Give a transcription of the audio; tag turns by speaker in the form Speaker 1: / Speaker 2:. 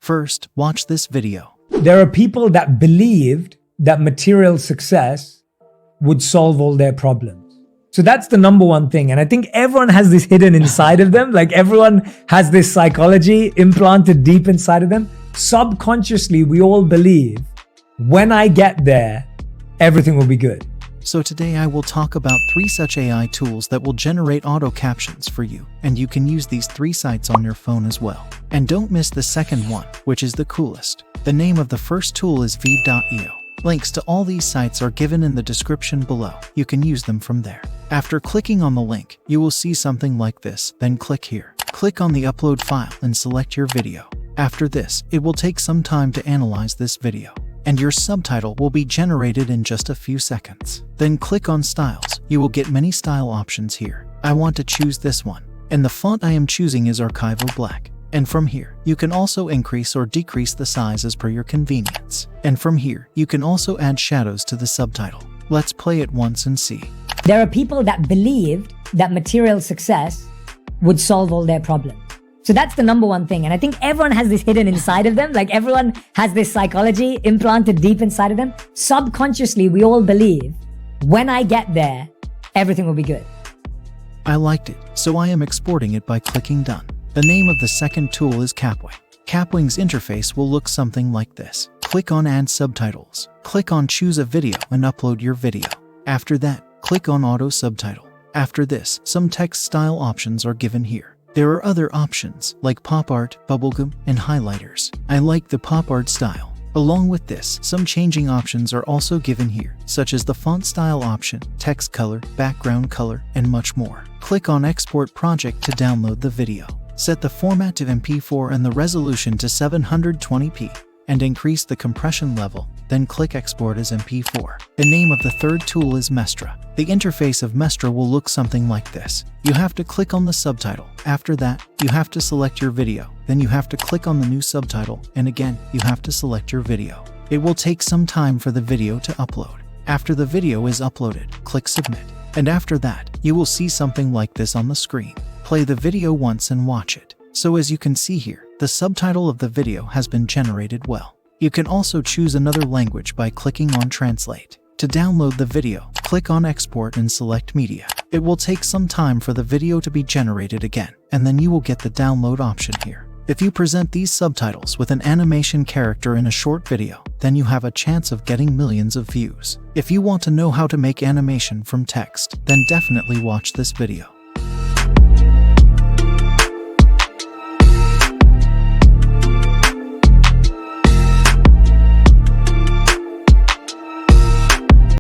Speaker 1: First, watch this video.
Speaker 2: There are people that believed that material success would solve all their problems. So that's the number one thing. And I think everyone has this hidden inside of them. Like everyone has this psychology implanted deep inside of them. Subconsciously, we all believe when I get there, everything will be good.
Speaker 1: So today I will talk about 3 such AI tools that will generate auto captions for you, and you can use these 3 sites on your phone as well. And don't miss the second one, which is the coolest. The name of the first tool is Veed.io. Links to all these sites are given in the description below. You can use them from there. After clicking on the link, you will see something like this. Then click here. Click on the upload file and select your video. After this, it will take some time to analyze this video, and your subtitle will be generated in just a few seconds. Then click on styles. You will get many style options here. I want to choose this one, and the font I am choosing is Archival Black. And from here, you can also increase or decrease the size as per your convenience. And from here, you can also add shadows to the subtitle. Let's play it once and see.
Speaker 3: There are people that believed that material success would solve all their problems. So that's the number one thing. And I think everyone has this hidden inside of them. Like everyone has this psychology implanted deep inside of them. Subconsciously, we all believe when I get there, everything will be good.
Speaker 1: I liked it, so I am exporting it by clicking done. The name of the second tool is Kapwing. Kapwing's interface will look something like this. Click on Add Subtitles. Click on Choose a Video and upload your video. After that, click on Auto Subtitle. After this, some text style options are given here. There are other options like pop art, bubblegum, and highlighters. I like the pop art style. Along with this, some changing options are also given here, such as the font style option, text color, background color, and much more. Click on Export Project to download the video. Set the format to MP4 and the resolution to 720p, and increase the compression level. Then click Export as MP4. The name of the third tool is Mestra. The interface of Mestra will look something like this. You have to click on the subtitle. After that, you have to select your video. Then you have to click on the new subtitle, and again, you have to select your video. It will take some time for the video to upload. After the video is uploaded, click Submit. And after that, you will see something like this on the screen. Play the video once and watch it. So as you can see here, the subtitle of the video has been generated well. You can also choose another language by clicking on Translate. To download the video, click on Export and select Media. It will take some time for the video to be generated again, and then you will get the download option here. If you present these subtitles with an animation character in a short video, then you have a chance of getting millions of views. If you want to know how to make animation from text, then definitely watch this video.